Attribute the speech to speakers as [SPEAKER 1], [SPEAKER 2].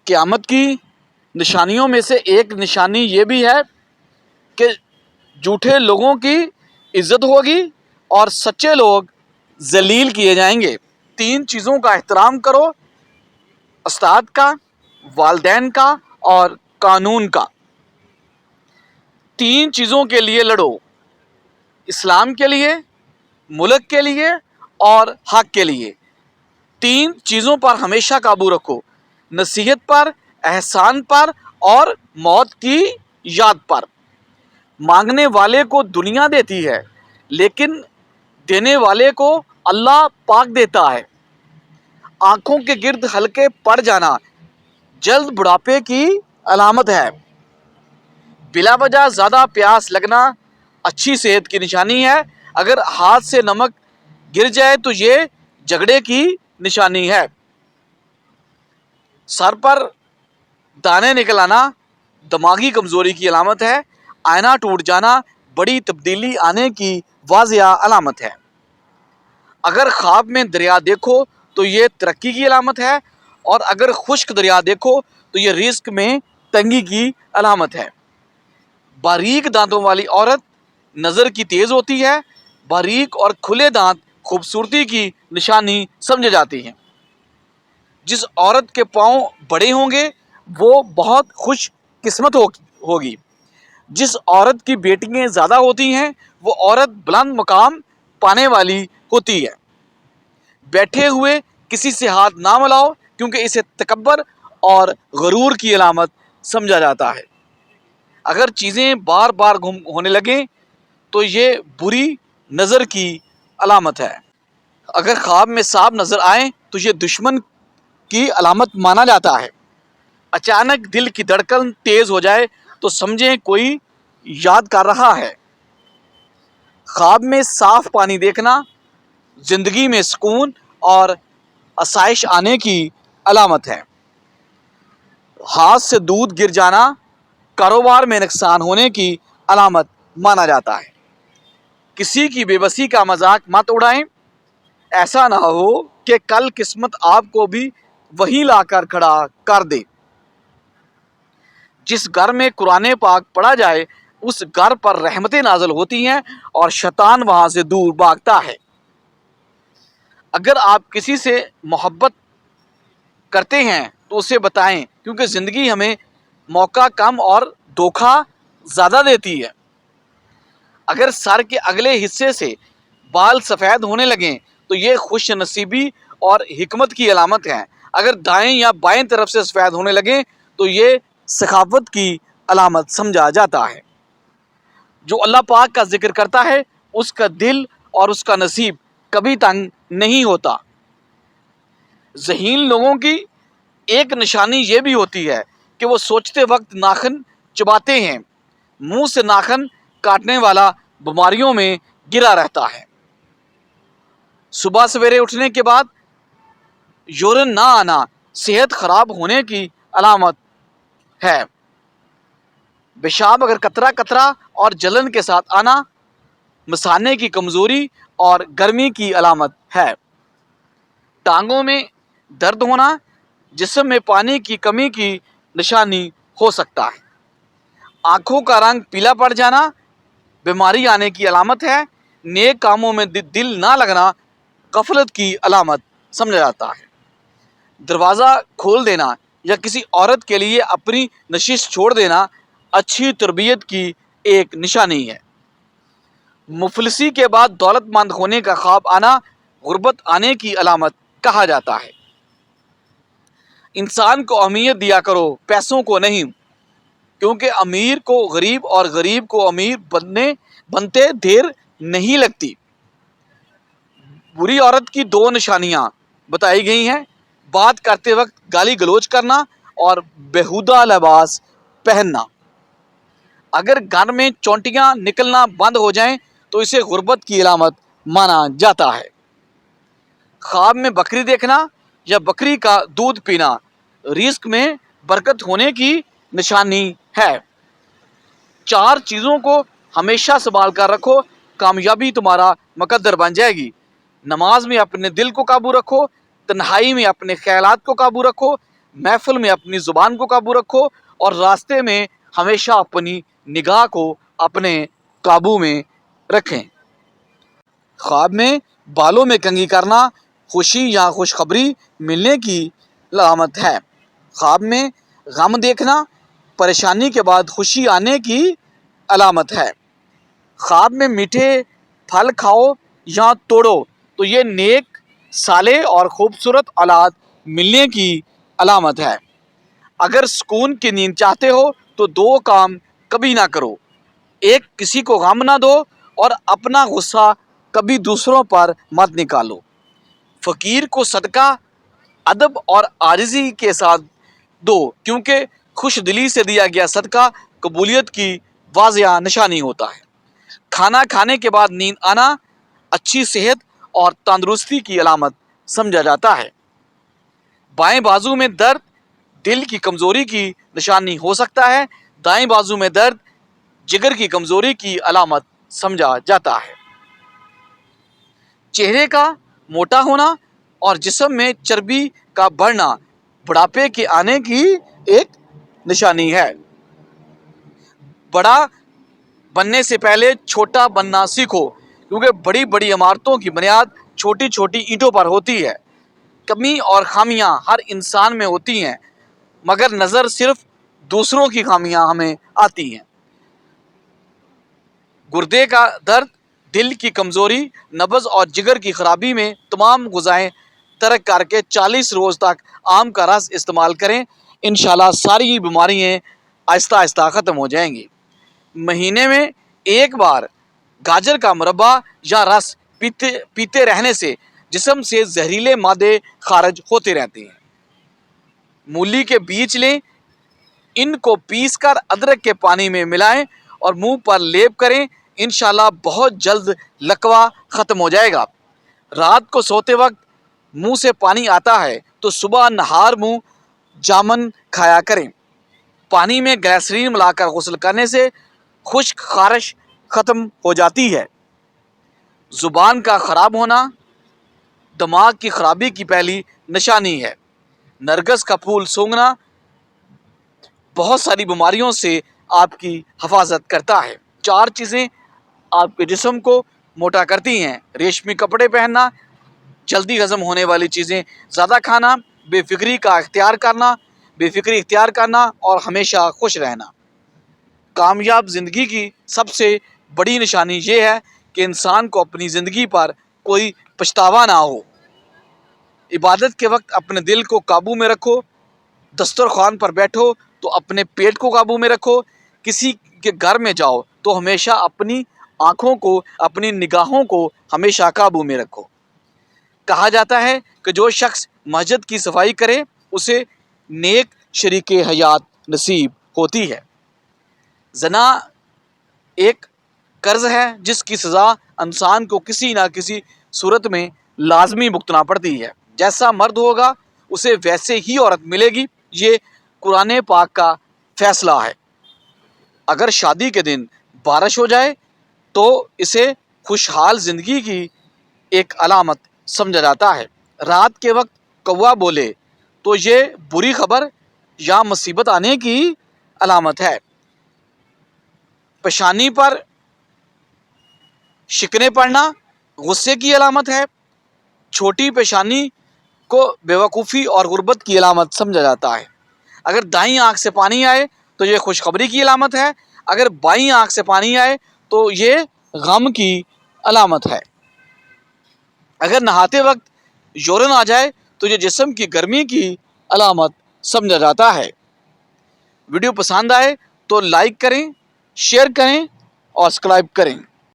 [SPEAKER 1] قیامت کی نشانیوں میں سے ایک نشانی یہ بھی ہے کہ جھوٹے لوگوں کی عزت ہوگی اور سچے لوگ ذلیل کیے جائیں گے۔ 3 چیزوں کا احترام کرو: استاد کا، والدین کا اور قانون کا۔ 3 چیزوں کے لیے لڑو: اسلام کے لیے، ملک کے لیے اور حق کے لیے۔ 3 چیزوں پر ہمیشہ قابو رکھو: نصیحت پر، احسان پر اور موت کی یاد پر۔ مانگنے والے کو دنیا دیتی ہے لیکن دینے والے کو اللہ پاک دیتا ہے۔ آنکھوں کے گرد ہلکے پڑ جانا جلد بڑھاپے کی علامت ہے۔ بلا وجہ زیادہ پیاس لگنا اچھی صحت کی نشانی ہے۔ اگر ہاتھ سے نمک گر جائے تو یہ جھگڑے کی نشانی ہے۔ سر پر دانے نکل آنا دماغی کمزوری کی علامت ہے۔ آئینہ ٹوٹ جانا بڑی تبدیلی آنے کی واضح علامت ہے۔ اگر خواب میں دریا دیکھو تو یہ ترقی کی علامت ہے، اور اگر خشک دریا دیکھو تو یہ رزق میں تنگی کی علامت ہے۔ باریک دانتوں والی عورت نظر کی تیز ہوتی ہے۔ باریک اور کھلے دانت خوبصورتی کی نشانی سمجھے جاتی ہیں۔ جس عورت کے پاؤں بڑے ہوں گے وہ بہت خوش قسمت ہوگی۔ جس عورت کی بیٹیاں زیادہ ہوتی ہیں وہ عورت بلند مقام پانے والی ہوتی ہے۔ بیٹھے ہوئے کسی سے ہاتھ نہ ملاؤ کیونکہ اسے تکبر اور غرور کی علامت سمجھا جاتا ہے۔ اگر چیزیں بار بار گم ہونے لگیں تو یہ بری نظر کی علامت ہے۔ اگر خواب میں سانپ نظر آئے تو یہ دشمن کی علامت مانا جاتا ہے۔ اچانک دل کی دھڑکن تیز ہو جائے تو سمجھیں کوئی یاد کر رہا ہے۔ خواب میں صاف پانی دیکھنا زندگی میں سکون اور آسائش آنے کی علامت ہے۔ ہاتھ سے دودھ گر جانا کاروبار میں نقصان ہونے کی علامت مانا جاتا ہے۔ کسی کی بے بسی کا مذاق مت اڑائیں، ایسا نہ ہو کہ کل قسمت آپ کو بھی وہیں لا کر کھڑا کر دے۔ جس گھر میں قرآن پاک پڑھا جائے اس گھر پر رحمتیں نازل ہوتی ہیں اور شیطان وہاں سے دور بھاگتا ہے۔ اگر آپ کسی سے محبت کرتے ہیں تو اسے بتائیں کیونکہ زندگی ہمیں موقع کم اور دھوکہ زیادہ دیتی ہے۔ اگر سر کے اگلے حصے سے بال سفید ہونے لگیں تو یہ خوش نصیبی اور حکمت کی علامت ہے۔ اگر دائیں یا بائیں طرف سے سفید ہونے لگیں تو یہ سخاوت کی علامت سمجھا جاتا ہے۔ جو اللہ پاک کا ذکر کرتا ہے اس کا دل اور اس کا نصیب کبھی تنگ نہیں ہوتا۔ ذہین لوگوں کی ایک نشانی یہ بھی ہوتی ہے کہ وہ سوچتے وقت ناخن چباتے ہیں۔ منہ سے ناخن کاٹنے والا بیماریوں میں گرا رہتا ہے۔ صبح سویرے اٹھنے کے بعد یورین نہ آنا صحت خراب ہونے کی علامت ہے۔ پیشاب اگر قطرہ قطرہ اور جلن کے ساتھ آنا مثانے کی کمزوری اور گرمی کی علامت ہے۔ ٹانگوں میں درد ہونا جسم میں پانی کی کمی کی نشانی ہو سکتا ہے۔ آنکھوں کا رنگ پیلا پڑ جانا بیماری آنے کی علامت ہے۔ نیک کاموں میں دل نہ لگنا غفلت کی علامت سمجھا جاتا ہے۔ دروازہ کھول دینا یا کسی عورت کے لیے اپنی نشست چھوڑ دینا اچھی تربیت کی ایک نشانی ہے۔ مفلسی کے بعد دولت مند ہونے کا خواب آنا غربت آنے کی علامت کہا جاتا ہے۔ انسان کو اہمیت دیا کرو، پیسوں کو نہیں، کیونکہ امیر کو غریب اور غریب کو امیر بنتے دیر نہیں لگتی۔ بری عورت کی 2 نشانیاں بتائی گئی ہیں: بات کرتے وقت گالی گلوچ کرنا اور بیہودہ لباس پہننا۔ اگر گھر میں چونٹیاں نکلنا بند ہو جائیں تو اسے غربت کی علامت مانا جاتا ہے۔ خواب میں بکری دیکھنا یا بکری کا دودھ پینا رزق میں برکت ہونے کی نشانی ہے۔ 4 چیزوں کو ہمیشہ سنبھال کر رکھو، کامیابی تمہارا مقدر بن جائے گی۔ نماز میں اپنے دل کو قابو رکھو، تنہائی میں اپنے خیالات کو قابو رکھو، محفل میں اپنی زبان کو قابو رکھو اور راستے میں ہمیشہ اپنی نگاہ کو اپنے قابو میں رکھیں۔ خواب میں بالوں میں کنگھی کرنا خوشی یا خوشخبری ملنے کی علامت ہے۔ خواب میں غم دیکھنا پریشانی کے بعد خوشی آنے کی علامت ہے۔ خواب میں میٹھے پھل کھاؤ یا توڑو تو یہ نیک، صالح اور خوبصورت اولاد ملنے کی علامت ہے۔ اگر سکون کی نیند چاہتے ہو تو دو کام کبھی نہ کرو: ایک، کسی کو غم نہ دو، اور اپنا غصہ کبھی دوسروں پر مت نکالو۔ فقیر کو صدقہ ادب اور عاجزی کے ساتھ دو، کیونکہ خوش دلی سے دیا گیا صدقہ قبولیت کی واضح نشانی ہوتا ہے۔ کھانا کھانے کے بعد نیند آنا اچھی صحت اور تندرستی کی علامت سمجھا جاتا ہے۔ بائیں بازو میں درد دل کی کمزوری کی نشانی ہو سکتا ہے۔ دائیں بازو میں درد جگر کی کمزوری کی علامت سمجھا جاتا ہے۔ چہرے کا موٹا ہونا اور جسم میں چربی کا بڑھنا بڑھاپے کے آنے کی ایک نشانی ہے۔ بڑا بننے سے پہلے چھوٹا بننا سیکھو، کیونکہ بڑی بڑی عمارتوں کی بنیاد چھوٹی چھوٹی اینٹوں پر ہوتی ہے۔ کمی اور خامیاں ہر انسان میں ہوتی ہیں، مگر نظر صرف دوسروں کی خامیاں ہمیں آتی ہیں۔ گردے کا درد، دل کی کمزوری، نبض اور جگر کی خرابی میں تمام غذائیں ترک کر کے 40 روز تک آم کا رس استعمال کریں۔ انشاءاللہ ساری بیماریاں آہستہ آہستہ ختم ہو جائیں گی۔ مہینے میں ایک بار گاجر کا مربع یا رس پیتے رہنے سے جسم سے زہریلے مادے خارج ہوتے رہتے ہیں۔ مولی کے بیج لیں، ان کو پیس کر ادرک کے پانی میں ملائیں اور منہ پر لیپ کریں، انشاءاللہ بہت جلد لکوہ ختم ہو جائے گا۔ رات کو سوتے وقت منہ سے پانی آتا ہے تو صبح نہار منہ جامن کھایا کریں۔ پانی میں گلیسرین ملا کر غسل کرنے سے خشک خارش ختم ہو جاتی ہے۔ زبان کا خراب ہونا دماغ کی خرابی کی پہلی نشانی ہے۔ نرگس کا پھول سونگھنا بہت ساری بیماریوں سے آپ کی حفاظت کرتا ہے۔ 4 چیزیں آپ کے جسم کو موٹا کرتی ہیں: ریشمی کپڑے پہننا، جلدی ہضم ہونے والی چیزیں زیادہ کھانا، بے فکری اختیار کرنا اور ہمیشہ خوش رہنا۔ کامیاب زندگی کی سب سے بڑی نشانی یہ ہے کہ انسان کو اپنی زندگی پر کوئی پچھتاوا نہ ہو۔ عبادت کے وقت اپنے دل کو قابو میں رکھو، دسترخوان پر بیٹھو تو اپنے پیٹ کو قابو میں رکھو، کسی کے گھر میں جاؤ تو ہمیشہ اپنی آنکھوں کو، اپنی نگاہوں کو ہمیشہ قابو میں رکھو۔ کہا جاتا ہے کہ جو شخص مسجد کی صفائی کرے اسے نیک شریک حیات نصیب ہوتی ہے۔ زنا ایک قرض ہے جس کی سزا انسان کو کسی نہ کسی صورت میں لازمی بھگتنا پڑتی ہے۔ جیسا مرد ہوگا اسے ویسے ہی عورت ملے گی، یہ قرآن پاک کا فیصلہ ہے۔ اگر شادی کے دن بارش ہو جائے تو اسے خوشحال زندگی کی ایک علامت سمجھا جاتا ہے۔ رات کے وقت کوا بولے تو یہ بری خبر یا مصیبت آنے کی علامت ہے۔ پیشانی پر شکنیں پڑنا غصے کی علامت ہے۔ چھوٹی پیشانی کو بیوقوفی اور غربت کی علامت سمجھا جاتا ہے۔ اگر دائیں آنکھ سے پانی آئے تو یہ خوشخبری کی علامت ہے۔ اگر بائیں آنکھ سے پانی آئے تو یہ غم کی علامت ہے۔ اگر نہاتے وقت یورین آ جائے تو یہ جسم کی گرمی کی علامت سمجھا جاتا ہے۔ ویڈیو پسند آئے تو لائک کریں، شیئر کریں اور سبسکرائب کریں۔